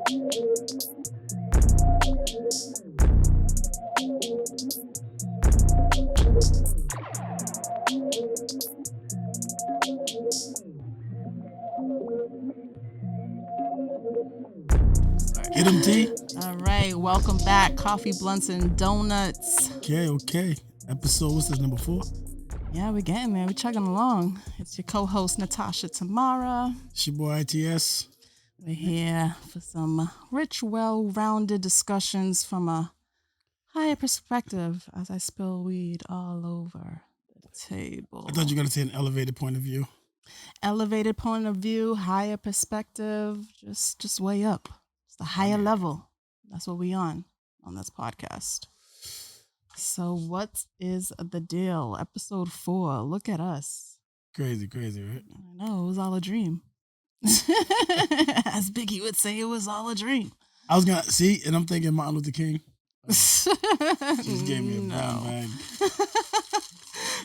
Get them, T. All right, welcome back. Coffee, blunts, and donuts. Okay. Episode, what's this, number 4? Yeah, we're getting there. We're chugging along. It's your co-host, Natasha Tamara. It's your boy, ITS. We're here for some rich, well-rounded discussions from a higher perspective as I spill weed all over the table. I thought you were going to say an elevated point of view. Elevated point of view, higher perspective, just way up. It's the higher level. That's what we on this podcast. So what is the deal? Episode 4. Look at us. Crazy, right? I know, it was all a dream. As Biggie would say, it was all a dream. I was going to, see, and I'm thinking Martin Luther King. She just gave me a brown bag.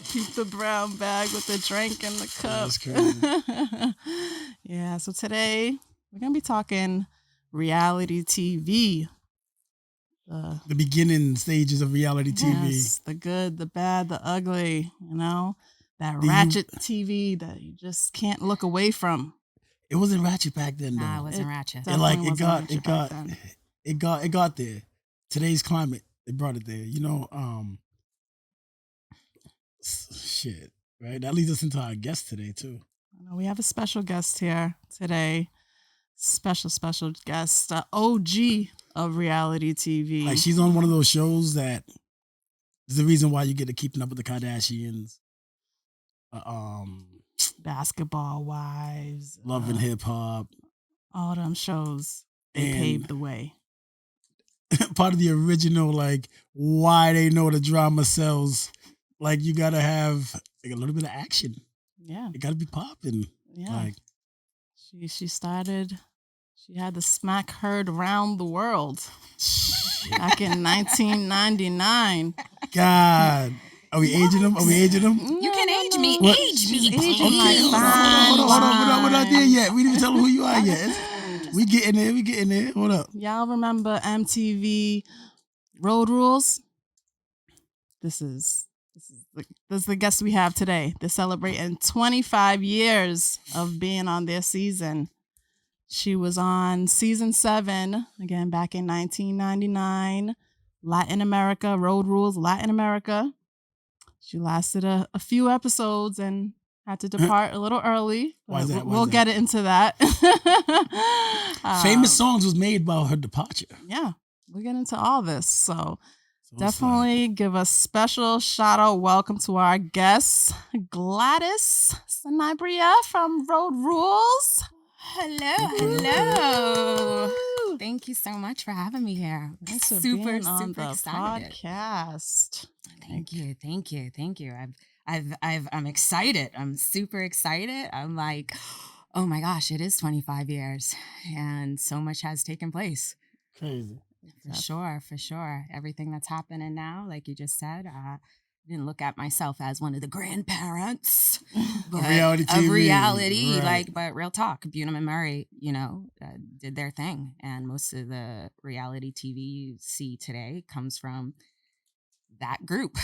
Keep the brown bag with the drink in the cup. That's crazy. Yeah, so today we're going to be talking reality TV. The beginning stages of reality TV. Yes, the good, the bad, the ugly, that ratchet TV that you just can't look away from. It wasn't ratchet back then, though. Nah, it wasn't ratchet. It got there. Today's climate, it brought it there. Shit, right? That leads us into our guest today, too. We have a special guest here today. Special guest, OG of reality TV. Like, she's on one of those shows that is the reason why you get to Keeping Up with the Kardashians. Basketball Wives. Love and Hip Hop. All them shows, they paved the way. Part of the original, like, why they know the drama sells. Like, you got to have like a little bit of action. Yeah. It got to be popping. Yeah. Like, she had the smack heard around the world back in 1999. God. Are we aging them? You can age me. What? Age me, She's please. aging like fine. Hold on. We're not there yet. We didn't even tell them who you are yet. We getting there. Hold up. Y'all remember MTV Road Rules? This is the guest we have today. They're celebrating 25 years of being on their season. She was on season 7, again, back in 1999. Latin America, Road Rules, Latin America. She lasted a few episodes and had to depart a little early. Why is that? We'll get into that. Famous Songs was made by her departure. Yeah, we'll get into all this. So definitely give a special shout out. Welcome to our guest, Gladys Sanabria from Road Rules. Hello. Thank you so much for having me here. Thanks for super being on the excited. Podcast. Thank you. I'm excited. I'm super excited. I'm like, oh my gosh, it is 25 years and so much has taken place. Crazy. For sure. Everything that's happening now, like you just said, I didn't look at myself as one of the grandparents but reality TV. Of reality, right. But real talk, Bunham and Murray, did their thing. And most of the reality TV you see today comes from that group.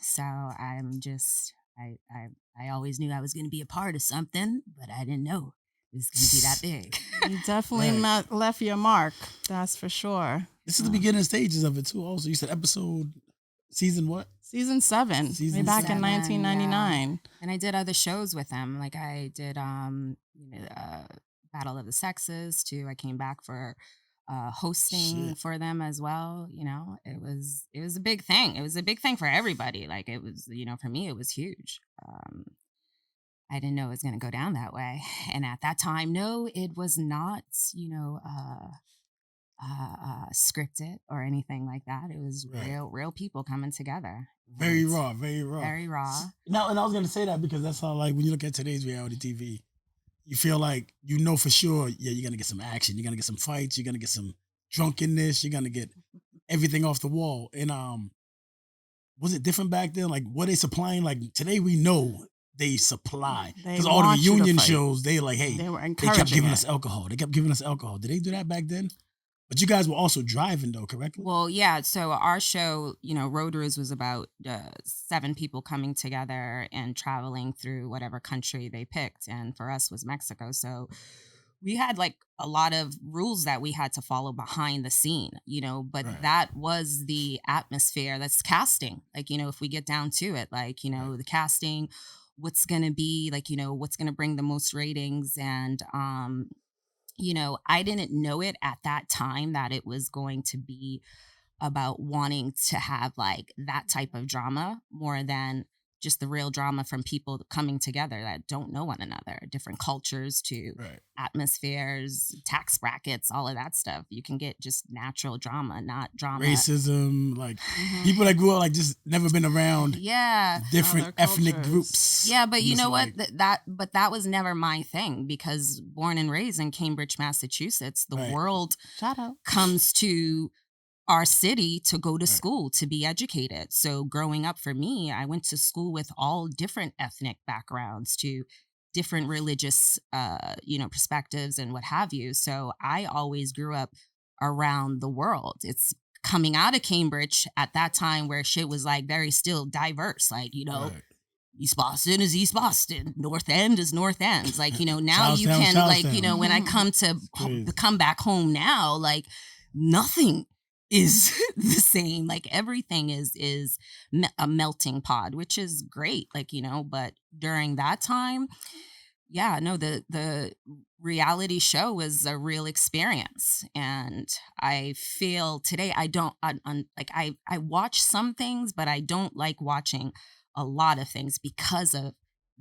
So I'm just, I always knew I was going to be a part of something, but I didn't know it was going to be that big. You definitely left your mark. That's for sure. This is the beginning stages of it, too. Also, you said season what? Season 7, way back in 1999. Yeah. And I did other shows with them. Like I did Battle of the Sexes too. I came back for hosting for them as well. It was a big thing. It was a big thing for everybody. Like it was, for me, it was huge. I didn't know it was going to go down that way. And at that time, no, it was not, scripted or anything like that. It was real people coming together. Very raw. Now, and I was going to say that because that's how, like, when you look at today's reality TV, you feel like, for sure, you're going to get some action. You're going to get some fights. You're going to get some drunkenness. You're going to get everything off the wall. And was it different back then? Like, were they supplying? Like, today we know they supply. Because all the reunion shows, they like, hey, they kept giving us alcohol. Did they do that back then? But you guys were also driving though, correctly? Well, yeah. So our show, Road Rules was about 7 people coming together and traveling through whatever country they picked. And for us was Mexico. So we had like a lot of rules that we had to follow behind the scene, but Right. that was the atmosphere that's casting. Like, if we get down to it, like, Right. the casting, what's going to be like, what's going to bring the most ratings. And, I didn't know it at that time that it was going to be about wanting to have like that type of drama more than just the real drama from people coming together that don't know one another, different cultures to Right. atmospheres, tax brackets, all of that stuff. You can get just natural drama, not drama. Racism, like people that grew up like just never been around Yeah. different ethnic groups. Yeah, but you know what? Like, that was never my thing because born and raised in Cambridge, Massachusetts, the Right. world Shout out. comes to our city to go to Right. school, to be educated. So growing up for me, I went to school with all different ethnic backgrounds to different religious, perspectives and what have you. So I always grew up around the world. It's coming out of Cambridge at that time where shit was like very still diverse. Like, Right. East Boston is East Boston. North End is North End. Like, now you Charlestown, can Charlestown. like, when I come to crazy. come back home now, like nothing is the same. Like everything is a melting pot, which is great. Like, but during that time, yeah, no, the reality show was a real experience. And I feel today I don't like I watch some things, but I don't like watching a lot of things because of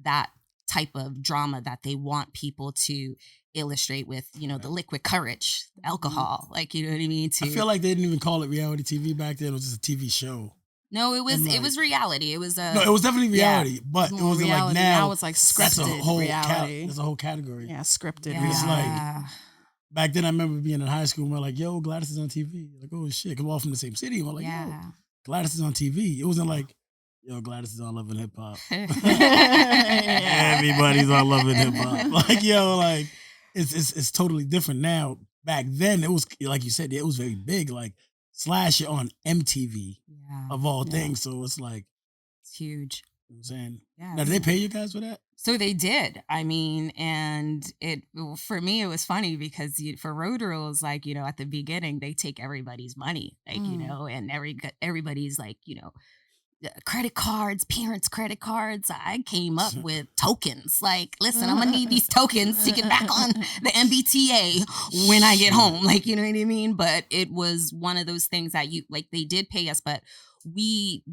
that type of drama that they want people to illustrate with, the liquid courage, alcohol, like, you know what I mean? I feel like they didn't even call it reality TV back then. It was just a TV show. No, it was And, it like- was reality. It was No, it was definitely reality, but it More wasn't reality. like now. Now it's like That's a scripted whole reality. there's a whole category. Yeah, scripted Yeah. It's like- Yeah. Back then, I remember being in high school and we're like, yo, Gladys is on TV. Like, oh shit, because we're all from the same city. And we're like, yo, Gladys is on TV. It wasn't like, yo, Gladys is on Love and Hip Hop. Everybody's on Love and Hip Hop. Like, yo, like, it's totally different now. Back then, it was, like you said, it was very big. Like, Slash it on MTV Yeah. of all Yeah. things. So it's like, It's huge. you know what I'm saying? Yeah. Now, did they pay you guys for that? So they did. I mean, and for me, it was funny because for Road Rules, like, at the beginning, they take everybody's money, like, and everybody's like, credit cards, parents' credit cards. I came up with tokens. Like, listen, I'm gonna need these tokens to get back on the MBTA when I get home. Like, you know what I mean? But it was one of those things that they did pay us, but we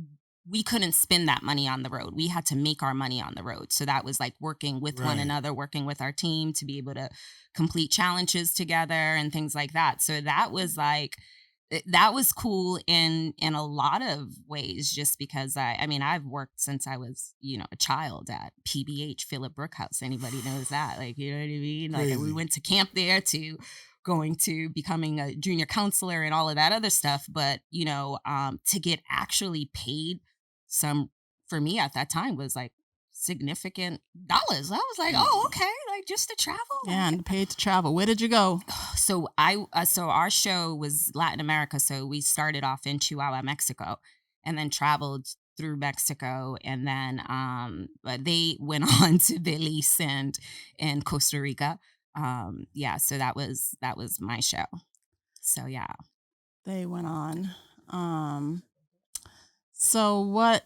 couldn't spend that money on the road. We had to make our money on the road. So that was like working with one Right. another, working with our team to be able to complete challenges together and things like that. So that was cool in a lot of ways, just because I've worked since I was, a child at PBH, Philip Brookhouse. Anybody knows that? Like, you know what I mean? Like, we Crazy. went to camp there to going to becoming a junior counselor and all of that other stuff. But, to get actually paid for me at that time was like significant dollars. I was like, oh, okay. Like just to travel. Yeah, and paid to travel. Where did you go? So so our show was Latin America. So we started off in Chihuahua, Mexico, and then traveled through Mexico, and then but they went on to Belize and Costa Rica. So that was my show. So yeah. They went on. So what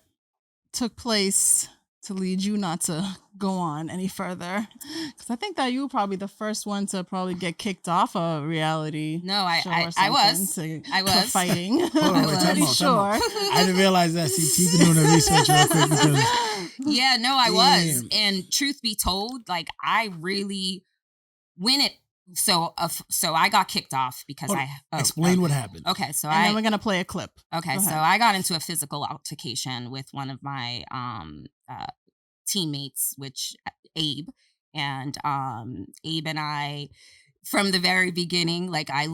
took place to lead you not to go on any further? Because I think that you were probably the first one to probably get kicked off a reality. No, show or I something was. for fighting. Hold on, I'm wait, pretty time out. sure. I didn't realize that. See, T's been doing the research real quick because Yeah, no, I was. Damn. And truth be told, like I really so I got kicked off because Hold on. Explain what happened. Okay, so And then we're gonna play a clip. Okay, Go so ahead. I got into a physical altercation with one of my teammates, which Abe, and Abe and I, from the very beginning, like I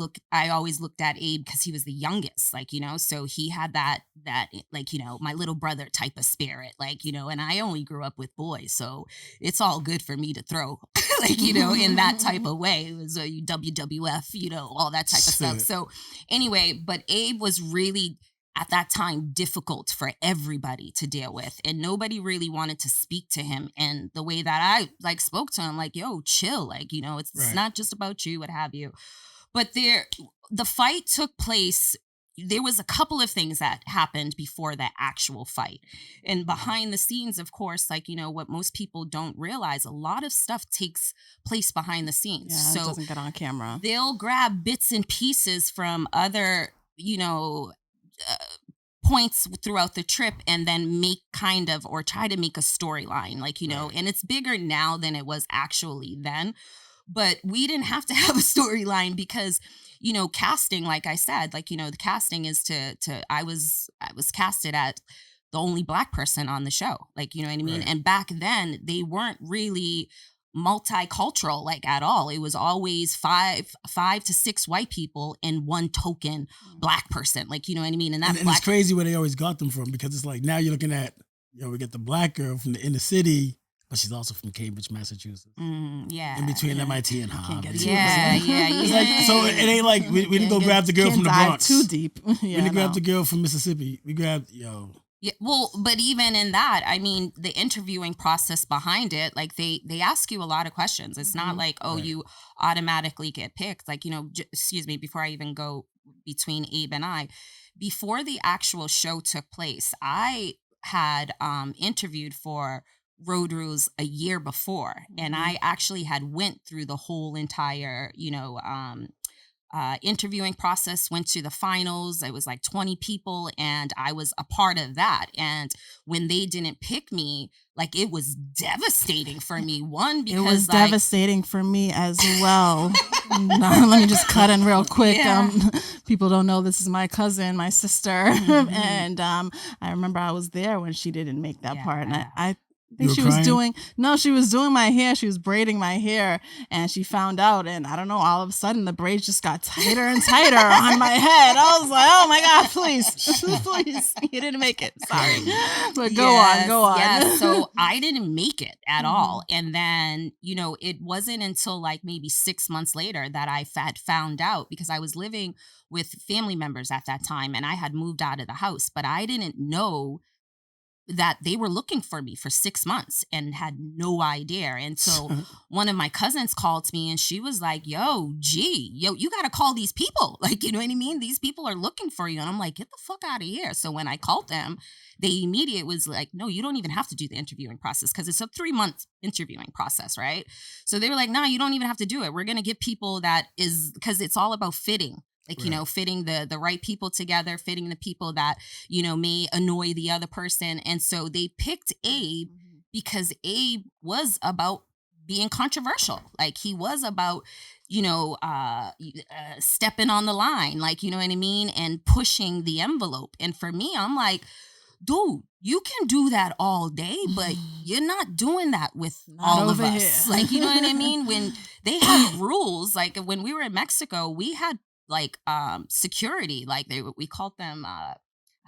always looked at Abe because he was the youngest, like, so he had that like, my little brother type of spirit, like, and I only grew up with boys, so it's all good for me to throw like, you know, in that type of way. It was a WWF, you know, all that type of stuff. So anyway, but Abe was really at that time difficult for everybody to deal with, and nobody really wanted to speak to him. And the way that I like spoke to him, like, yo, chill, like, you know, it's not just about you, what have you. But the fight took place. There was a couple of things that happened before the actual fight. And behind the scenes, of course, like, you know, what most people don't realize, a lot of stuff takes place behind the scenes. Yeah, so it doesn't get on camera. They'll grab bits and pieces from other, you know, points throughout the trip and then make kind of, or try to make a storyline, like, you know, and it's bigger now than it was actually then. But we didn't have to have a storyline because, you know, casting, like I said, like, you know, the casting is I was casted at the only Black person on the show, like, you know what I mean? And back then they weren't really multicultural, like, at all. It was always five to six white people and one token Black person, like, you know what I mean? And it's crazy where they always got them from, because it's like, now you're looking at, you know, we get the Black girl from the inner city, but she's also from Cambridge, Massachusetts. In between MIT and Harvard. It's like, so it ain't like we didn't go grab the girl from the Bronx. Too deep. We didn't grab the girl from Mississippi. We grabbed, yo. Yeah, well, but even in that, I mean, the interviewing process behind it, like they ask you a lot of questions. It's not like, oh, you automatically get picked. Like, you know, excuse me, before I even go between Abe and I, before the actual show took place, I had interviewed for Road Rules a year before, and I actually had went through the whole entire, you know, interviewing process, went to the finals. It was like 20 people, and I was a part of that. And when they didn't pick me, like, it was devastating for me. One, because it was devastating for me as well. Let me just cut in real quick. People don't know this is my cousin, my sister, and I remember I was there when she didn't make that part, and I think she was doing my hair. She was braiding my hair, and she found out, and I don't know, all of a sudden the braids just got tighter and tighter on my head. I was like, oh my God, please, you didn't make it. Sorry. But go on. Yes. So I didn't make it at all. And then, you know, it wasn't until like maybe 6 months later that I found out, because I was living with family members at that time and I had moved out of the house, but I didn't know that they were looking for me for 6 months and had no idea. And so one of my cousins called me and she was like, yo, you got to call these people. Like, you know what I mean? These people are looking for you. And I'm like, get the fuck out of here. So when I called them, they immediately was like, no, you don't even have to do the interviewing process, because it's a 3-month interviewing process, right? So they were like, no, you don't even have to do it. We're going to get people that is, because it's all about fitting. Like, you know, fitting the right people together, fitting the people that, you know, may annoy the other person. And so they picked Abe because Abe was about being controversial. Like, he was about, you know, stepping on the line, like, you know what I mean? And pushing the envelope. And for me, I'm like, dude, you can do that all day, but you're not doing that with all of us. Like, you know what I mean? When they had rules, like when we were in Mexico, we had like security, like we called them I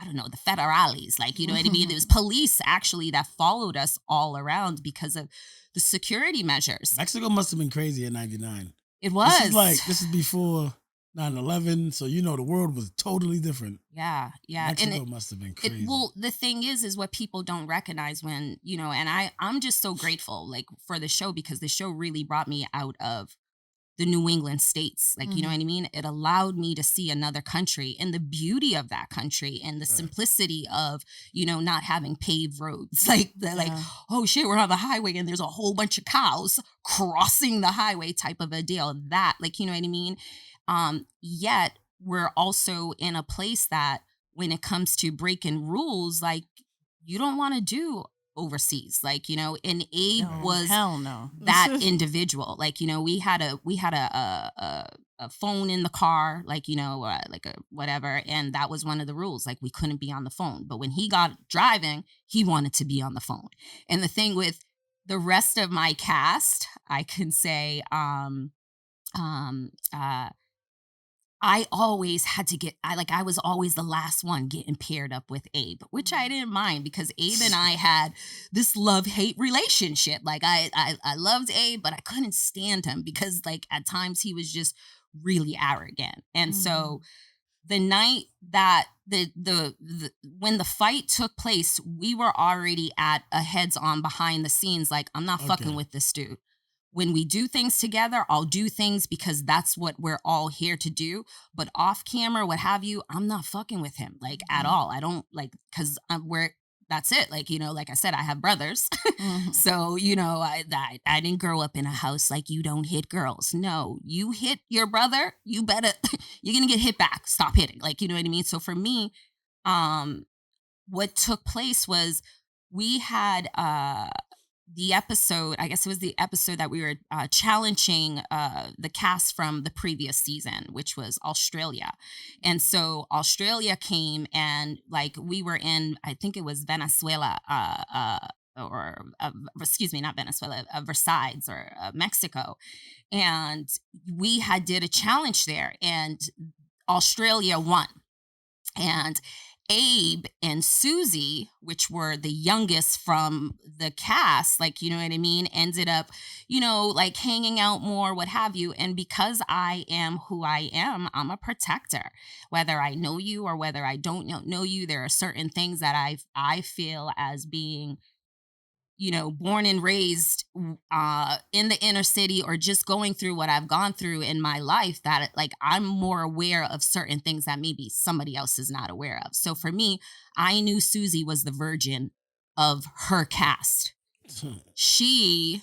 don't know, the federales, like, you know what I mean? There was police actually that followed us all around because of the security measures. Mexico must have been crazy in 99. It was. This is before 9/11, so you know the world was totally different. Yeah. Mexico must have been crazy. Well, the thing is what people don't recognize when, you know, and I'm just so grateful, like, for the show, because the show really brought me out of the New England states. Like, you know what I mean? It allowed me to see another country and the beauty of that country and the simplicity of, you know, not having paved roads. Like, like, oh shit, we're on the highway and there's a whole bunch of cows crossing the highway type of a deal. That, like, you know what I mean? Yet we're also in a place that when it comes to breaking rules, like, you don't want to do overseas, like, you know, and Abe was that individual. Like, you know, we had a phone in the car, like, you know, like a whatever, and that was one of the rules. Like, we couldn't be on the phone, but when he got driving, he wanted to be on the phone. And the thing with the rest of my cast, I can say, I always had to I was always the last one getting paired up with Abe, which I didn't mind because Abe and I had this love-hate relationship. Like I loved Abe, but I couldn't stand him because like at times he was just really arrogant. And so the night that the when the fight took place, we were already at a heads-on behind the scenes. Like, I'm not fucking with this dude. When we do things together, I'll do things because that's what we're all here to do. But off camera, what have you, I'm not fucking with him like at all. I don't like, because that's it. Like, you know, like I said, I have brothers. So, you know, I didn't grow up in a house like you don't hit girls. No, you hit your brother, you better, you're going to get hit back. Stop hitting. Like, you know what I mean? So for me, what took place was we had, the episode, I guess it was the episode that we were challenging the cast from the previous season, which was Australia. And so Australia came and like we were in, I think it was Venezuela, excuse me, not Venezuela, Versailles or Mexico. And we did a challenge there and Australia won. And Abe and Susie, which were the youngest from the cast, like, you know what I mean, ended up, you know, like hanging out more, what have you. And because I am who I am, I'm a protector. Whether I know you or whether I don't know you, there are certain things that I feel as being, you know, born and raised in the inner city or just going through what I've gone through in my life that like I'm more aware of certain things that maybe somebody else is not aware of. So for me, I knew Susie was the virgin of her cast. She,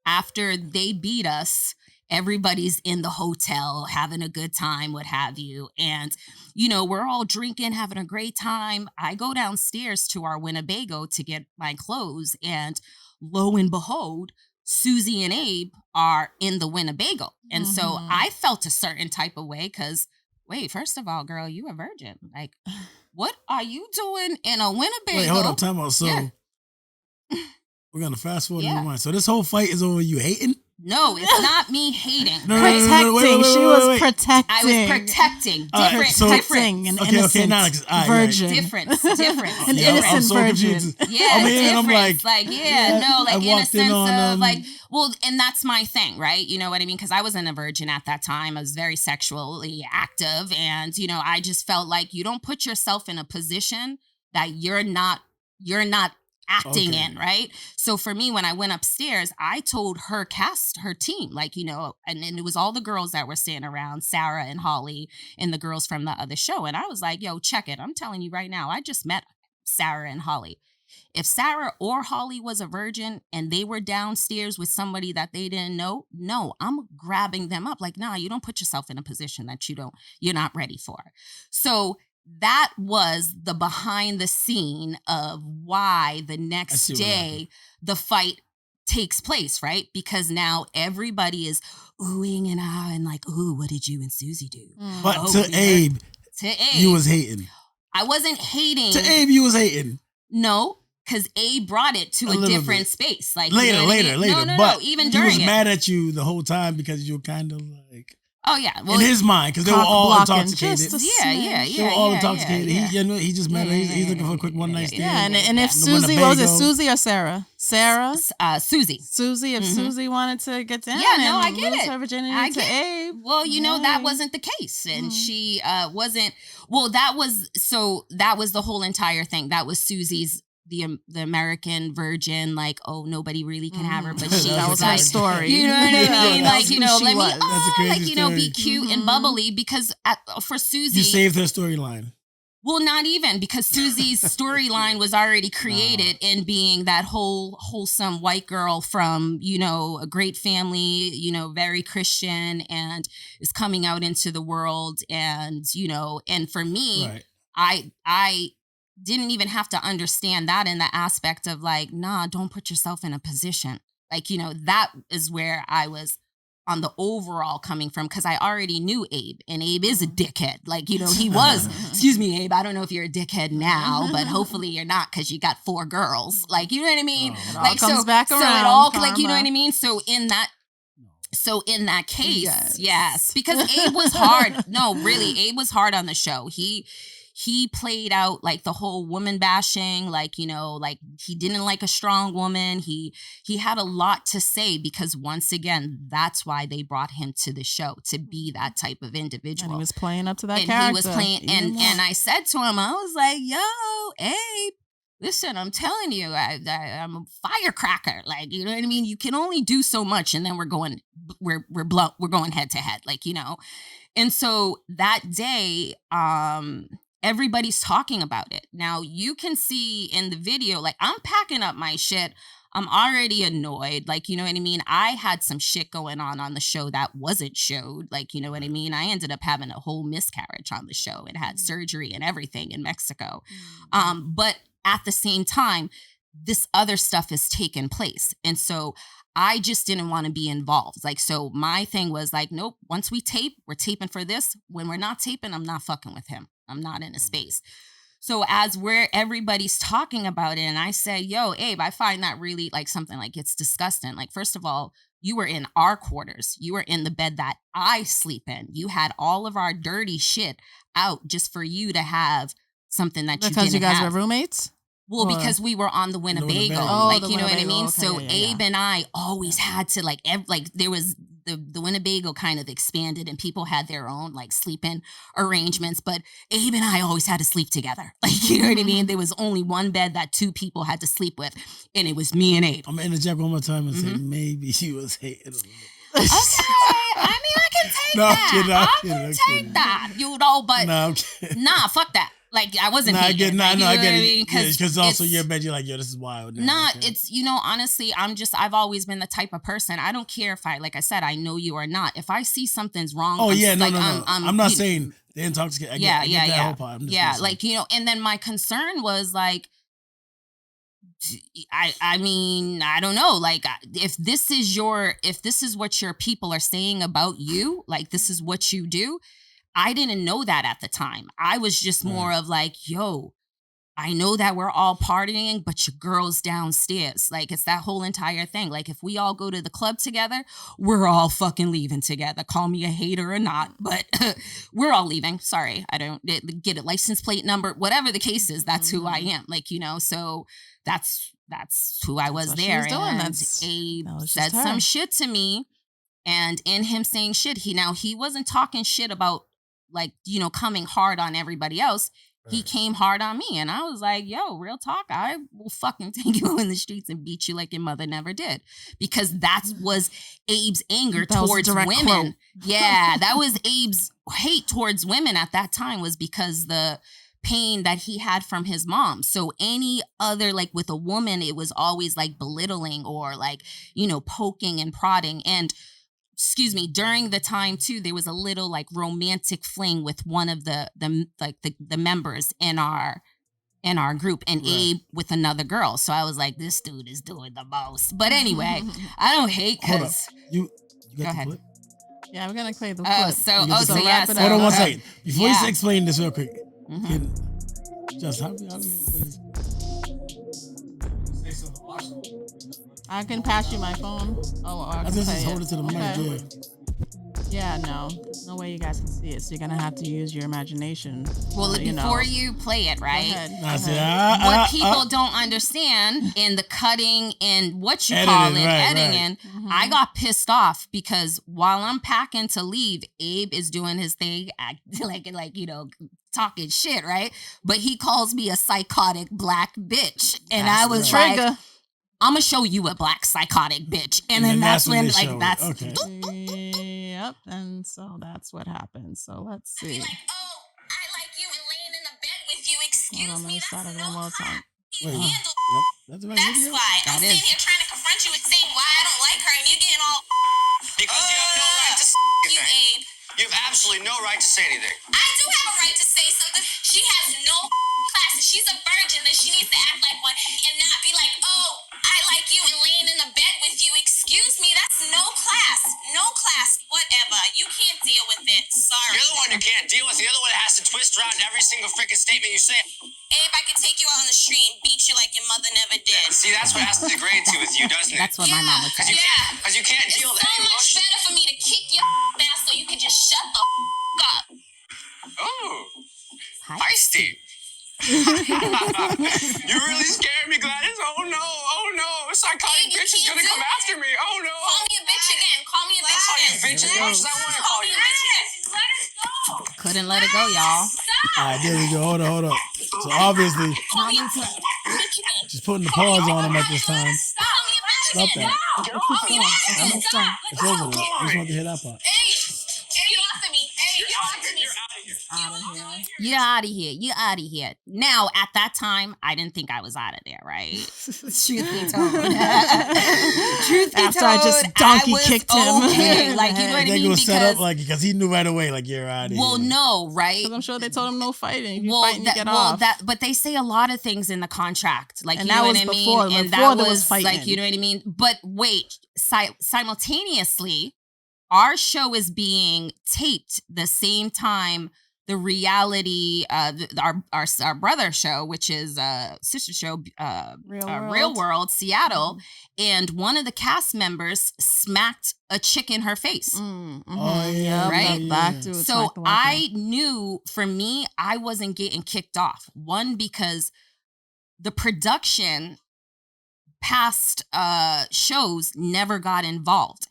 after they beat us, everybody's in the hotel having a good time, what have you. And, you know, we're all drinking, having a great time. I go downstairs to our Winnebago to get my clothes. And lo and behold, Susie and Abe are in the Winnebago. And so I felt a certain type of way because, wait, first of all, girl, you a virgin. Like, what are you doing in a Winnebago? Wait, hold on, time out. So we're going to fast forward in your mind. So this whole fight is over you hating? No, it's not me hating. Protecting. She was protecting. I was protecting. Different. An innocent virgin. Different. An innocent virgin. Yeah, different. I'm like innocence of like, well, and that's my thing, right? You know what I mean? Because I wasn't a virgin at that time. I was very sexually active. And, you know, I just felt like you don't put yourself in a position that you're not acting in, right? So for me, when I went upstairs, I told her team, like, you know, and it was all the girls that were sitting around, Sarah and Holly and the girls from the other show. And I was like, yo, check it. I'm telling you right now, I just met Sarah and Holly. If Sarah or Holly was a virgin and they were downstairs with somebody that they didn't know, no, I'm grabbing them up. Like, nah, you don't put yourself in a position that you're not ready for. So that was the behind the scene of why the next day the fight takes place, right? Because now everybody is oohing and ahhing like, ooh, what did you and Susie do? But to Abe, you was hating. I wasn't hating. To Abe, you was hating. No, because Abe brought it to a different space. Like later. No, even during it. He was mad at you the whole time because you were kind of like... Oh, yeah. Well, in his mind, because they were all intoxicated. Yeah. They were all intoxicated. He just met her. He's looking for a quick one night stand. Yeah, and if Susie, what was it, Susie or Sarah? Susie. Susie, if Susie wanted to get down I get it. Her virginity to Abe. Well, you know, that wasn't the case. And she wasn't, well, that was the whole entire thing. That was Susie's, the American virgin, like, oh, nobody really can have her, but she that was her story. You know what I mean? Like, you know, let me, like, you know, be cute and bubbly because for Susie, you saved her storyline. Well, not even, because Susie's storyline was already created in being that whole wholesome white girl from, you know, a great family, you know, very Christian, and is coming out into the world. And, you know, and for me, I didn't even have to understand that in the aspect of like, nah, don't put yourself in a position. Like, you know, that is where I was on the overall coming from, because I already knew Abe, and Abe is a dickhead. Like, you know, he was, excuse me, Abe, I don't know if you're a dickhead now, but hopefully you're not, because you got 4 girls. Like, you know what I mean? It all comes back around. So it all, like, you know what I mean? So So in that case, yes, because Abe was hard. No, really, Abe was hard on the show. He played out like the whole woman bashing, like, you know, like he didn't like a strong woman. He had a lot to say because once again, that's why they brought him to the show, to be that type of individual. And he was playing up to that and character. He was playing, and I said to him, I was like, yo, Abe, listen, I'm telling you, I'm a firecracker. Like, you know what I mean? You can only do so much, and then we're going head to head, like, you know. And so that day, everybody's talking about it. Now you can see in the video, like I'm packing up my shit. I'm already annoyed. Like, you know what I mean? I had some shit going on the show that wasn't showed. Like, you know what I mean? I ended up having a whole miscarriage on the show and had surgery and everything in Mexico. But at the same time, this other stuff is taking place. And so I just didn't want to be involved. Like, so my thing was like, nope, once we tape, we're taping for this. When we're not taping, I'm not fucking with him. I'm not in a space. So as everybody's talking about it, and I say, yo, Abe, I find that really like something like it's disgusting. Like, first of all, you were in our quarters. You were in the bed that I sleep in. You had all of our dirty shit out just for you to have something that you didn't have. Because you guys were roommates? Well, because we were on the Winnebago, like, you know what I mean? Okay, so Abe and I always had to like there was the Winnebago kind of expanded and people had their own like sleeping arrangements, but Abe and I always had to sleep together. Like, you know what I mean? There was only one bed that two people had to sleep with, and it was me and Abe. I'm going to interject one more time and say maybe she was hating a little bit. Okay, I mean, I can take that. I can take that, you know, but nah, fuck that. Like, I wasn't hating. I get it. Because also you're bed, you're like, yo, this is wild. It's, you know, honestly, I've always been the type of person. I don't care if like I said, I know you or not. If I see something's wrong. Oh, yeah, no. I'm not saying they're intoxicated. I get that whole part. Like, you know, and then my concern was like, I mean, I don't know. Like, if this is what your people are saying about you, like, this is what you do. I didn't know that at the time. I was just more of like, yo, I know that we're all partying, but your girl's downstairs. Like, it's that whole entire thing. Like, if we all go to the club together, we're all fucking leaving together. Call me a hater or not, but we're all leaving. Sorry, I don't get a license plate number. Whatever the case is, that's who I am. Like, you know, so that's who I was there. And Abe said some shit to me. And in him saying shit, he wasn't talking shit about, like, you know, coming hard on everybody else. Right. He came hard on me. And I was like, yo, real talk, I will fucking take you in the streets and beat you like your mother never did. Because that was Abe's anger towards women. Yeah, that was Abe's hate towards women at that time, was because the pain that he had from his mom. So any other, like with a woman, it was always like belittling or like, you know, poking and prodding. And during the time too, there was a little like romantic fling with one of the members in our group, and Abe with another girl. So I was like, this dude is doing the most. But anyway, I don't hate because you go ahead. Clip? Yeah, we're gonna play the clip. Hold on one second. Before you explain this real quick, just how I can pass you my phone. Oh, I just hold it to the mic. Yeah, no. There's no way you guys can see it, so you're going to have to use your imagination. Well, before you play it, right? Go ahead. What people don't understand in the cutting and what you call it, editing, I got pissed off because while I'm packing to leave, Abe is doing his thing, like you know, talking shit, right? But he calls me a psychotic black bitch. And I was like, I'm going to show you a black psychotic bitch. And then that's when that's... Okay. Yep. And so that's what happened. So let's see. Like, oh, I like you and laying in the bed with you. Excuse me, that's no crime. That's why I'm sitting here trying to confront you and saying why I don't like her, and you're getting all... Because you have no right to say anything. Abe. You have absolutely no right to say anything. I do have a right to say something. She has no class. If she's a virgin, then she needs to act like one and not be like, oh, I like you and laying in the bed with you. Excuse me, that's no class. No class, whatever. You can't deal with it. Sorry. You're the one who can't deal with it. You're the one that has to twist around every single freaking statement you say. Abe, I could take you out on the street and beat you like your mother never ever did. See, that's what has to degrade to with you, doesn't it? That's what my mom would say. Because you can't It's deal with so any much emotion. better for me to kick your ass so you can just shut the up. Oh, Hi. feisty. You really scared me, Gladys. Oh no. A psychotic Babe, you bitch is can't gonna do come that. after me. Oh no. Call me a bitch again. Call me a bitch Call you again. bitch as much as I want to call you. Let us go. Couldn't let it go, y'all. All right, there we go. Hold up. So obviously, Call me a bitch again. just putting the pause on him at this time. Call me a bitch Stop again. that. Call me a bitch again. It's over there. I just want to hear that part. Hey, get off of me. Hey, get off of me. You're out of here. You're out of here. Now, at that time, I didn't think I was out of there, right? Truth be told. After I just donkey kicked him. Okay. Like, you know what I mean? It was set up like, because he knew right away, like, you're out of here. Well, no, right? Because I'm sure they told him no fighting. If you fighting, you get off. But they say a lot of things in the contract. Like, And you that know was what I mean? before- And before that there was was, like, fighting. you know what I mean? But wait, simultaneously, our show is being taped the same time the reality, our brother show, which is sister show, Real World, Seattle, and one of the cast members smacked a chick in her face. Mm-hmm. Oh, yeah. Right? Black dude So smacked the white I knew, for me, I wasn't getting kicked off. One, because the production past shows never got involved.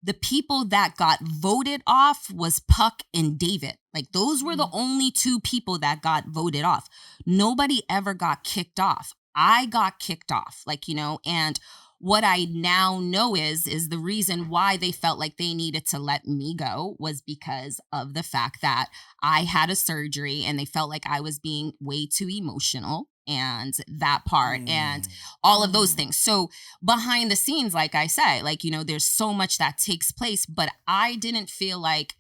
The people that got voted off was Puck and David. Like, those were the only two people that got voted off. Nobody ever got kicked off. I got kicked off, like, you know, and what I now know is the reason why they felt like they needed to let me go was because of the fact that I had a surgery and they felt like I was being way too emotional, and that part and all of those things. So behind the scenes, like I say, like, you know, there's so much that takes place, but I didn't feel like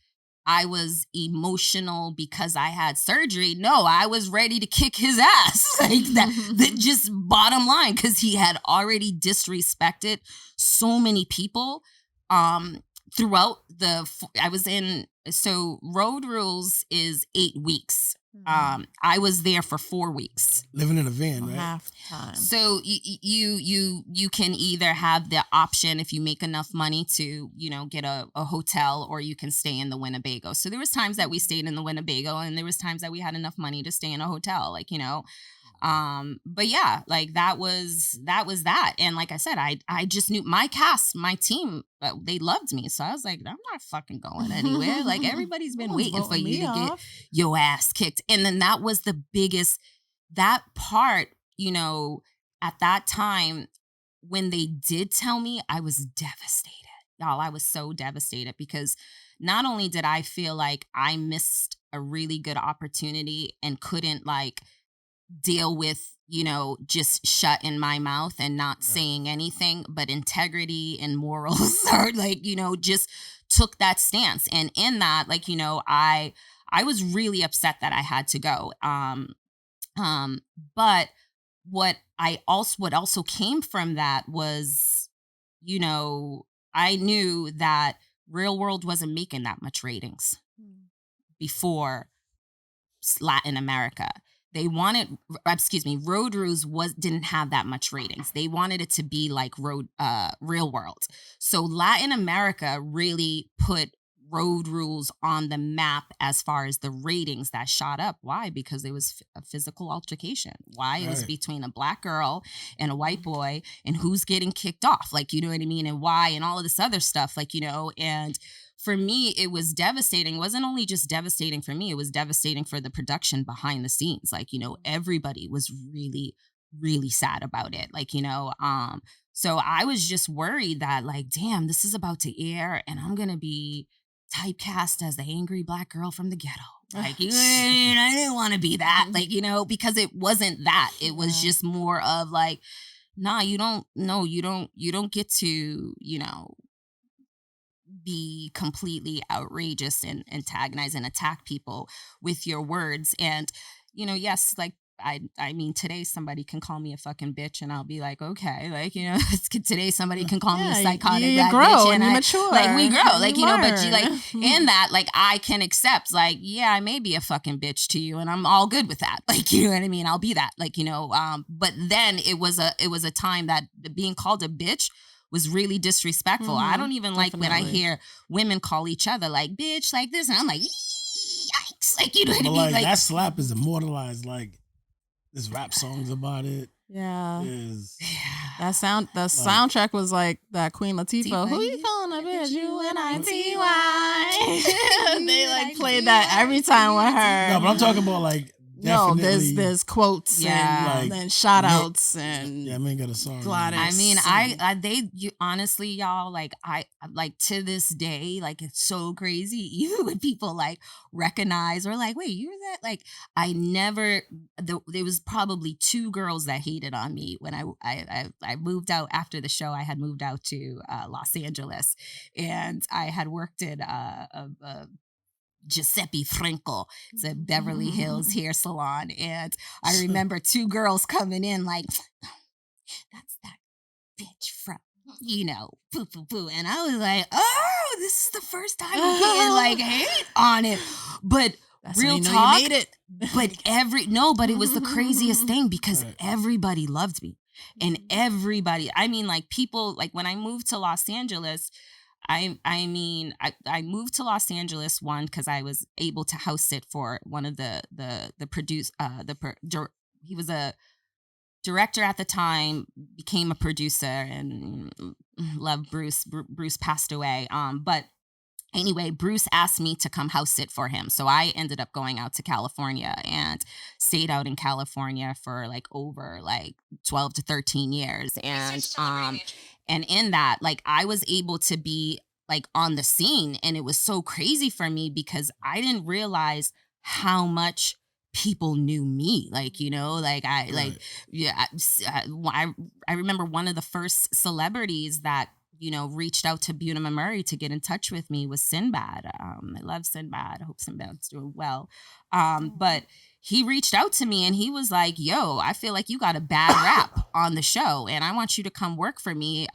I was emotional because I had surgery. No, I was ready to kick his ass. Like that just bottom line, because he had already disrespected so many people throughout so Road Rules is 8 weeks. I was there for 4 weeks. Living in a van, right? half time. So you can either have the option, if you make enough money, to, you know, get a hotel, or you can stay in the Winnebago. So there was times that we stayed in the Winnebago, and there was times that we had enough money to stay in a hotel, like, you know. But yeah, like that was that. And like I said, I just knew my cast, my team, they loved me. So I was like, I'm not fucking going anywhere. Like, everybody's been waiting for you to get your ass kicked. And then that was the biggest, that part, you know, at that time when they did tell me, I was devastated. Y'all, I was so devastated, because not only did I feel like I missed a really good opportunity and couldn't, like, deal with, you know, just shut in my mouth and not saying anything, but integrity and morals are, like, you know, just took that stance. And in that, like, you know, I was really upset that I had to go. But what also came from that was, you know, I knew that Real World wasn't making that much ratings before Latin America. They wanted, Road Rules didn't have that much ratings. They wanted it to be like Real World. So Latin America really put Road Rules on the map as far as the ratings that shot up. Why? Because it was a physical altercation. Why? It was between a black girl and a white boy, and who's getting kicked off, like, you know what I mean? And why, and all of this other stuff, like, you know, and for me, it was devastating. It wasn't only just devastating for me, it was devastating for the production behind the scenes. Like, you know, everybody was really, really sad about it. Like, you know, so I was just worried that, like, damn, this is about to air and I'm going to be typecast as the angry black girl from the ghetto. Like, you know, I didn't want to be that, like, you know, because it wasn't that. It was just more of like, nah, you don't get to, you know, be completely outrageous and antagonize and attack people with your words. And, you know, yes, like, I mean, today somebody can call me a fucking bitch and I'll be like, okay, like, you know, today somebody can call me a psychotic you black grow bitch and you mature. like we grow, like, you know, but learn. like in that, like I can accept, like, yeah, I may be a fucking bitch to you and I'm all good with that. Like, you know what I mean? I'll be that, like, you know, but then it was a time that being called a bitch was really disrespectful. I don't even like when I hear women call each other like bitch, like this, and I'm like, yikes, like, you know what I mean? Like that slap is immortalized. Like there's rap songs about it. Yeah. Yeah. The soundtrack was like that Queen Latifah. Who you calling a bitch? UNITY. They like played that every time with her. No, but I'm talking about like definitely. There's quotes and shout outs and I mean, got a song. Gladys. I mean, honestly, y'all, like I like to this day, like it's so crazy. Even when people like recognize or like, wait, you're that, like I never. There was probably 2 girls that hated on me when I moved out after the show. I had moved out to Los Angeles, and I had worked at a Giuseppe Franco. It's a Beverly Hills hair salon. And I remember 2 girls coming in like, that's that bitch from, you know, poo poo poo. And I was like, oh, this is the first time I'm getting like hate on it. But that's real talk, you made it. But but it was the craziest thing because everybody loved me. And everybody, I mean, like people, like when I moved to Los Angeles, I mean, I moved to Los Angeles because I was able to house sit for one of the he was a director at the time, became a producer, and loved Bruce. Bruce passed away. But anyway, Bruce asked me to come house sit for him. So I ended up going out to California and stayed out in California for like over like 12 to 13 years. And in that, like I was able to be like on the scene, and it was so crazy for me because I didn't realize how much people knew me. Like, you know, like I remember one of the first celebrities that, you know, reached out to Bunim and Murray to get in touch with me was Sinbad. I love Sinbad. I hope Sinbad's doing well. But he reached out to me and he was like, yo, I feel like you got a bad rap on the show and I want you to come work for me.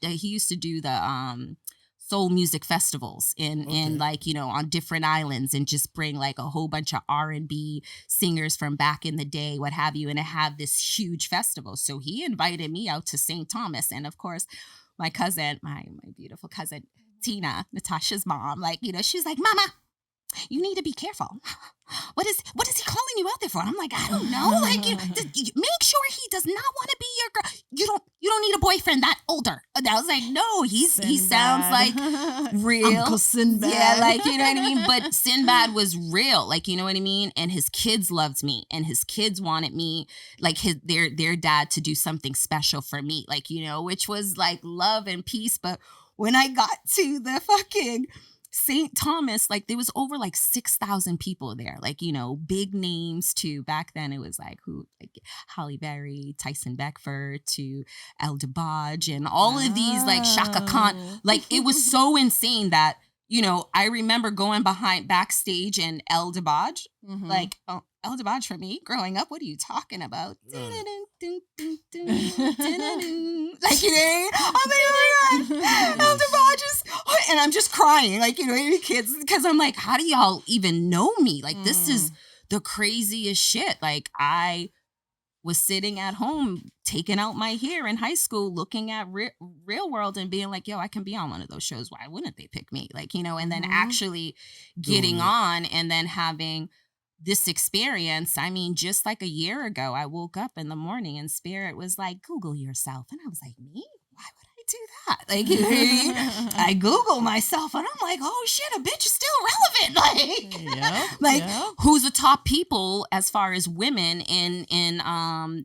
He used to do the soul music festivals in like, you know, on different islands and just bring like a whole bunch of R&B singers from back in the day, what have you, and have this huge festival. So he invited me out to St. Thomas. And of course, my cousin, my beautiful cousin, Tina, Natasha's mom, like, you know, she's like, Mama, you need to be careful. What is he calling you out there for? And I'm like, I don't know. Like, you make sure he does not want to be your girl. You don't need a boyfriend that older. And I was like, no, he sounds like real. Uncle Sinbad. Yeah, like, you know what I mean? But Sinbad was real, like, you know what I mean? And his kids loved me, and his kids wanted me, like their dad to do something special for me, like, you know, which was like love and peace. But when I got to the fucking St. Thomas, like there was over like 6,000 people there, like, you know, big names too. Back then it was like Halle Berry, Tyson Beckford to El DeBarge and all of these, like Shaka Khan. Like it was so insane that, you know, I remember going backstage and El DeBarge, like, oh, El DeBarge for me growing up, what are you talking about? Like, you know, I'm like, oh my God, El DeBarge is, and I'm just crying, like, you know, kids, because I'm like, how do y'all even know me? Like, this is the craziest shit. Like, I was sitting at home, taking out my hair in high school, looking at Real World and being like, yo, I can be on one of those shows. Why wouldn't they pick me? Like, you know, and then actually getting on and then having this experience. I mean, just like a year ago, I woke up in the morning and Spirit was like, Google yourself. And I was like, me? Why would I do that? Like, you know what I mean? I Google myself and I'm like, oh shit, a bitch is still relevant. Like, who's the top people as far as women in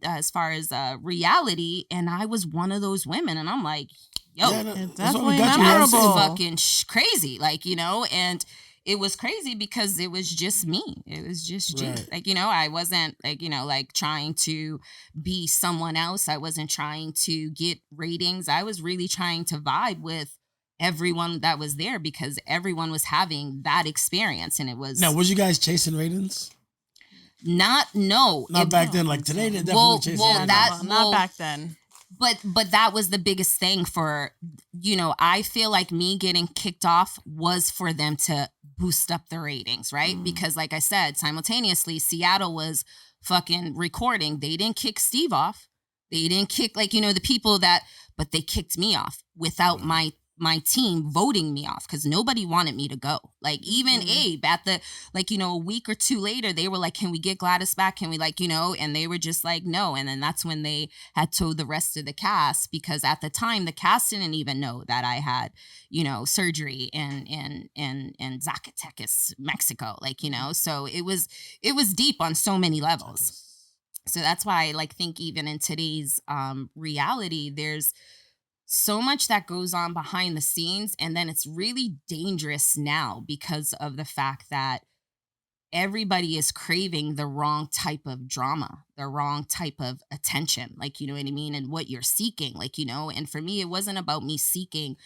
as far as reality? And I was one of those women. And I'm like, yo, definitely that's fucking crazy. Like, you know, and it was crazy because it was just me. It was just G. Like, you know, I wasn't like, you know, like trying to be someone else. I wasn't trying to get ratings. I was really trying to vibe with everyone that was there because everyone was having that experience. And it was. Now, was you guys chasing ratings? Not back then. Like today, they're definitely chasing. Not back then. But that was the biggest thing for, I feel like me getting kicked off was for them to boost up the ratings, right? Because like I said, simultaneously, Seattle was fucking recording. They didn't kick Steve off. They didn't kick the people but they kicked me off without my team voting me off because nobody wanted me to go. Like even Abe at the, a week or two later, they were like, can we get Gladys back? Can we and they were just like, no. And then that's when they had told the rest of the cast, because at the time the cast didn't even know that I had, surgery in Zacatecas, Mexico. So it was deep on so many levels. So that's why I think even in today's reality, there's so much that goes on behind the scenes, and then it's really dangerous now because of the fact that everybody is craving the wrong type of drama, the wrong type of attention, you know what I mean, and what you're seeking, and for me, it wasn't about me seeking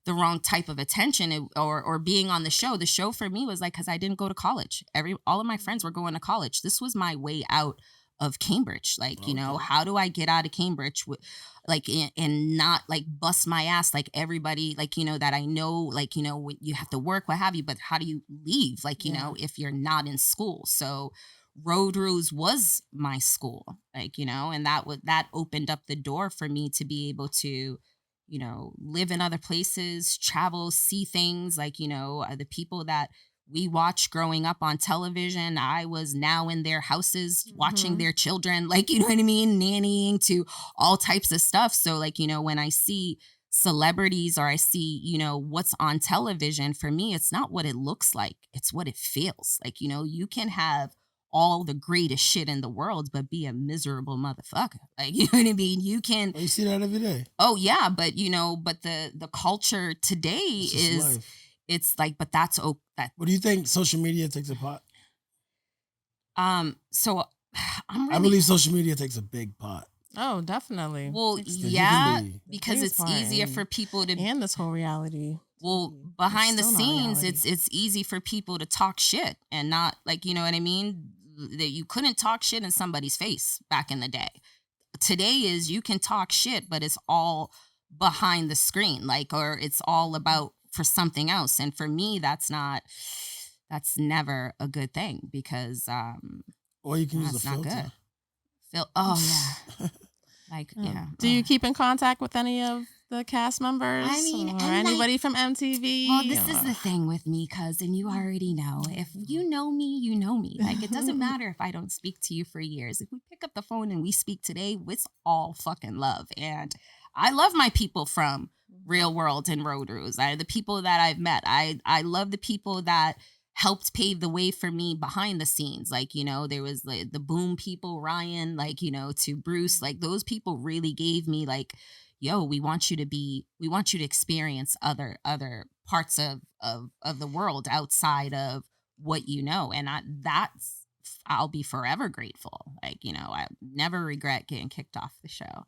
the wrong type of attention or being on the show. The show for me was because I didn't go to college. All of my friends were going to college. This was my way out of Cambridge. How do I get out of Cambridge and not bust my ass like everybody that I know, you have to work, what have you, but how do you leave if you're not in school? So Road Rules was my school, and that opened up the door for me to be able to live in other places, travel, see things the people that we watched growing up on television. I was now in their houses watching their children, you know what I mean? Nannying to all types of stuff. So when I see celebrities or I see, what's on television, for me, it's not what it looks like. It's what it feels like. You can have all the greatest shit in the world, but be a miserable motherfucker. You know what I mean? You can. You see that every day. Oh yeah. But but the culture today is life. It's but that's that. What do you think social media takes a part? So I believe social media takes a big part. Oh, definitely. Well, yeah, because it's easier for people to and this whole reality. Well, behind the scenes, it's easy for people to talk shit and not you know what I mean? That you couldn't talk shit in somebody's face back in the day. Today is you can talk shit, but it's all behind the screen, or it's all about for something else. And for me, that's never a good thing because or you can use a filter. Oh yeah. Yeah. Do you keep in contact with any of the cast members? I mean, or anybody from MTV? Well, this is the thing with me, cousin. You already know. If you know me, you know me. It doesn't matter if I don't speak to you for years. If we pick up the phone and we speak today, it's all fucking love. And I love my people from Real World and Road Rules. The people that I've met. I love the people that helped pave the way for me behind the scenes. There was the Boom people, Ryan, to Bruce, those people really gave me yo, we want you to experience other parts of the world outside of what you know. And I'll be forever grateful. I never regret getting kicked off the show.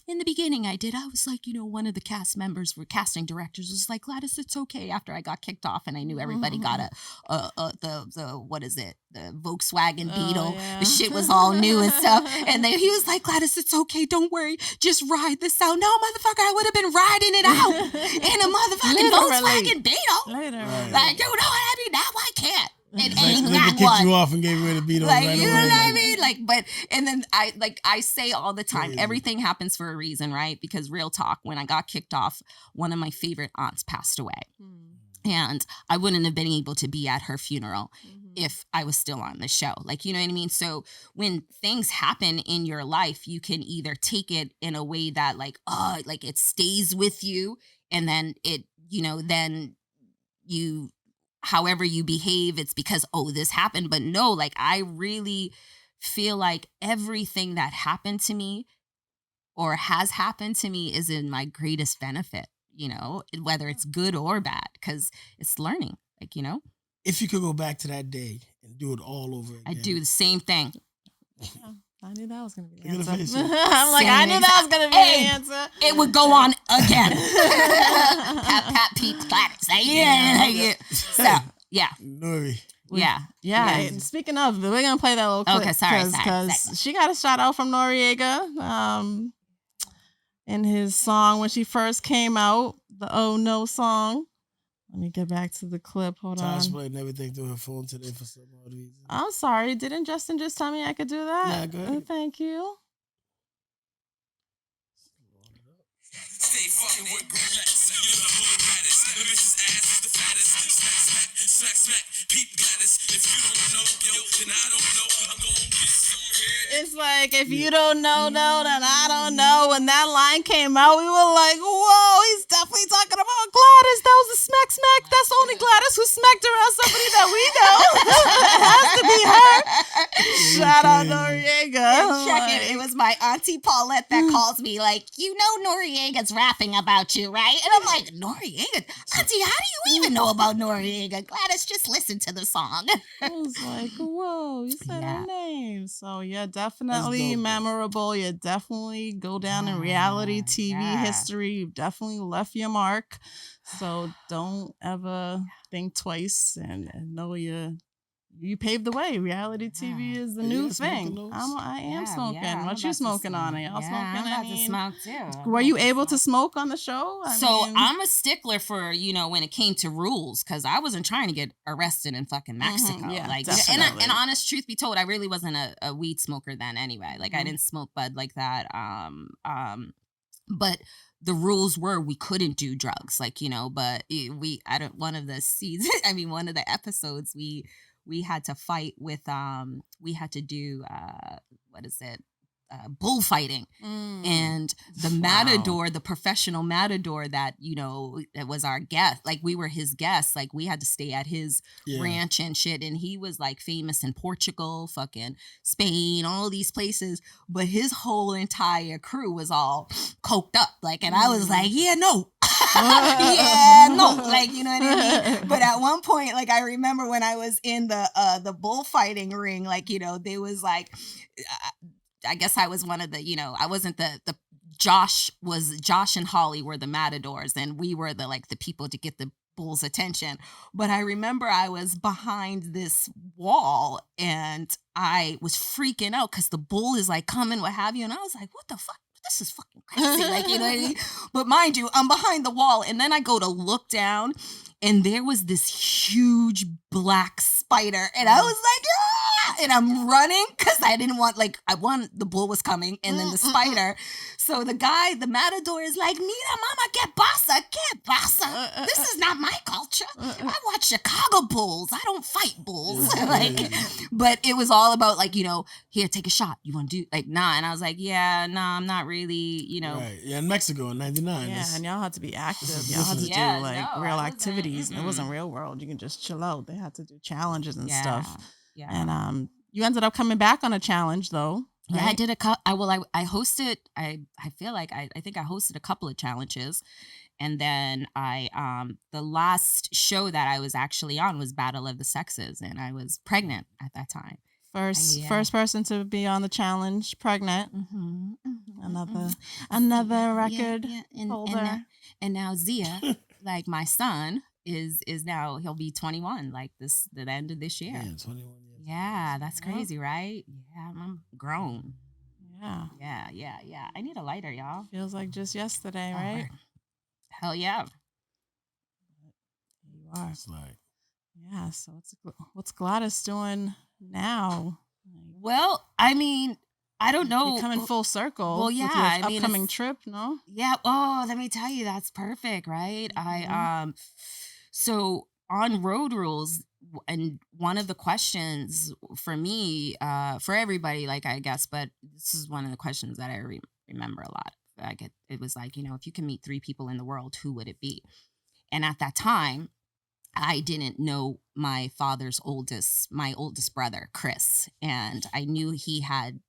In the beginning, I was one of the casting directors was like, Gladys, it's okay. After I got kicked off and I knew everybody got the what is it? The Volkswagen Beetle. Yeah. The shit was all new and stuff. And then he was like, Gladys, it's okay. Don't worry. Just ride this out. No, motherfucker, I would have been riding it out in a motherfucking Volkswagen Beetle. Later. You know what I mean? Now I can't. And kicked you off and gave away the Beatles. Right you know away. What I mean? And then I say all the time, everything happens for a reason, right? Because real talk, when I got kicked off, one of my favorite aunts passed away. And I wouldn't have been able to be at her funeral if I was still on the show. You know what I mean? So when things happen in your life, you can either take it in a way that it stays with you, and then then you, however you behave, it's because, this happened. But no, I really feel like everything that happened to me or has happened to me is in my greatest benefit, whether it's good or bad, because it's learning, If you could go back to that day and do it all over again. I'd do the same thing. I knew that was going to be the Look answer. at the face. I knew that was going to be the answer. It would go on again. Pat, Pete, Gladys. So, yeah. Nori, Yeah. And speaking of, we're going to play that little clip. Okay, sorry. Because she got a shout out from Noriega in his song when she first came out, the Oh No song. Let me get back to the clip. Hold on. Tosh playing everything through her phone today for some odd reason. I'm sorry. Didn't Justin just tell me I could do that? Yeah, go ahead. Thank you. Stay fucking with Gladys. You're the whole Gladys. The bitch's ass is the fattest. Smack, peep Gladys. If you don't know, yo, then I don't know. I'm gonna get some head. It's like, if you don't know, then I don't know. When that line came out, we were like, whoa, he's definitely talking about Gladys. That was a smack. That's only Gladys who smacked around somebody that we know. It has to be her. Shout out Noriega. Check it. It was my auntie Paulette that calls me like, you know Noriega's rapping about you, right? And I'm like, Noriega? Auntie, how do you even know about Noriega? Gladys, just listen to the song. I was like, whoa, you said her name. So yeah, definitely dope, memorable. You definitely go down in reality TV history. You've definitely left your mark. So don't ever think twice and know you paved the way. Reality TV is the new thing. I am smoking. What you smoking on? Are y'all smoking? I'm about to smoke too. Were you able to smoke on the show? I'm a stickler for, when it came to rules, because I wasn't trying to get arrested in fucking Mexico. And honest truth be told, I really wasn't a weed smoker then anyway. Like I didn't smoke bud like that. But the rules were we couldn't do drugs, but one of the episodes we had to fight with, we had to do, bullfighting. And the matador, the professional matador that, that was our guest, like we were his guests, like we had to stay at his ranch and shit. And he was like famous in Portugal, fucking Spain, all these places. But his whole entire crew was all coked up. And I was like, yeah, no. Like, you know what I mean? But at one point, I remember when I was in the bullfighting ring, they was like, I guess I was one of the, I wasn't the Josh and Holly were the matadors, and we were the people to get the bull's attention. But I remember I was behind this wall and I was freaking out because the bull is coming, what have you. And I was like, what the fuck? This is fucking crazy. You know what I mean? But mind you, I'm behind the wall and then I go to look down and there was this huge black spider. And I was like, ah! And I'm running because I didn't want, the bull was coming and then the spider. So the matador is like, Nina, mama, get bassa. This is not my culture. I watch Chicago bulls. I don't fight bulls. But it was all about here, take a shot. You want to do nah. And I was like, yeah, nah, I'm not really, Right. Yeah, in Mexico in 99. Yeah, and y'all had to be active. Y'all had to do real activities. It wasn't real world. You can just chill out. They had to do challenges and stuff. Yeah. And you ended up coming back on a challenge though. Right? Yeah, I did I hosted, I feel like I think I hosted a couple of challenges. And then the last show that I was actually on was Battle of the Sexes, and I was pregnant at that time. First person to be on the challenge, pregnant. Another record holder. And now Zia, my son, is now, he'll be 21, the end of this year. Yeah, 21 years. Yeah, that's crazy, right? Yeah, I'm grown. Yeah. Yeah. I need a lighter, y'all. Feels like just yesterday, right? Hell yeah. You are. It's yeah, so what's Gladys doing now? Well, I mean, I don't know. You're coming full circle. Well, yeah. With your upcoming trip, no? Yeah. Oh, let me tell you, that's perfect, right? Mm-hmm. So on Road Rules, and one of the questions for me, for everybody, I guess, but this is one of the questions that I remember a lot. It was if you can meet 3 people in the world, who would it be? And at that time, I didn't know my oldest brother, Chris. And I knew he had,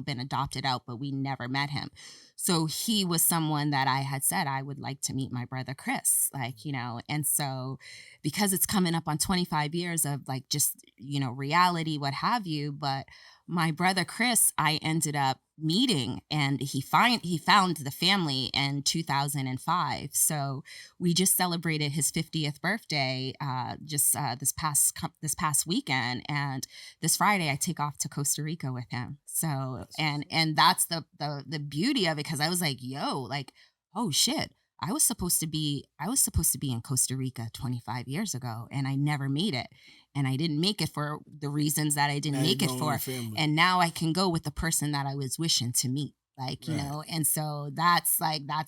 been adopted out, but we never met him. So he was someone that I had said I would like to meet my brother, Chris, and so because it's coming up on 25 years of just, reality, what have you. But my brother Chris, I ended up meeting, and he found the family in 2005. So we just celebrated his 50th birthday this past weekend, and this Friday I take off to Costa Rica with him. So and that's the beauty of it, because I was like, yo, like, oh shit, I was supposed to be in Costa Rica 25 years ago, and I never made it. And I didn't make it for the reasons that I didn't make it for. And now I can go with the person that I was wishing to meet. Like, you know, and so that's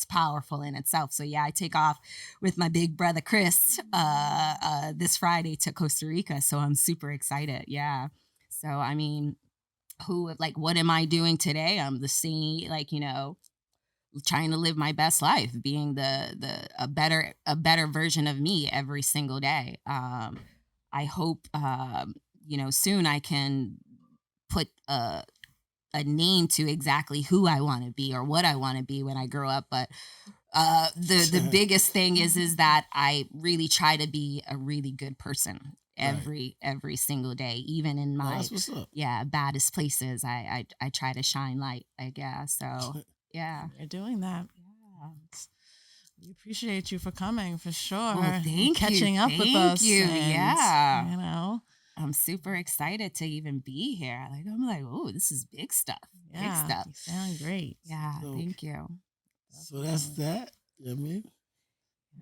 powerful in itself. So yeah, I take off with my big brother Chris this Friday to Costa Rica. So I'm super excited. Yeah. So I mean, what am I doing today? I'm the same, like, you know, trying to live my best life, being a better version of me every single day. I hope, you know, soon I can put a name to exactly who I want to be or what I want to be when I grow up. But the biggest thing is that I really try to be a really good person every single day, even in my baddest places. I try to shine light, I guess. So yeah, you're doing that. Yeah. We appreciate you for coming, for sure. Well, catching up with us. Yeah. You know, I'm super excited to even be here. Like, I'm like, oh, this is big stuff. Yeah, big stuff. You sound great. Yeah, thank you. So that's that. You know what I mean?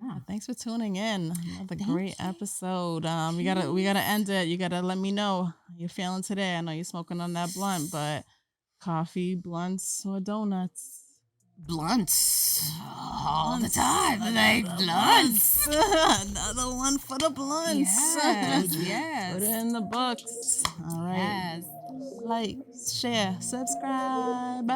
Yeah, thanks for tuning in. Another great episode. We gotta end it. You gotta let me know how you're feeling today. I know you're smoking on that blunt, but coffee, blunts, or donuts? Blunts all the time. Like blunts. Another one for the blunts. Yes. Put it in the books. All right. Yes. Like, share, subscribe.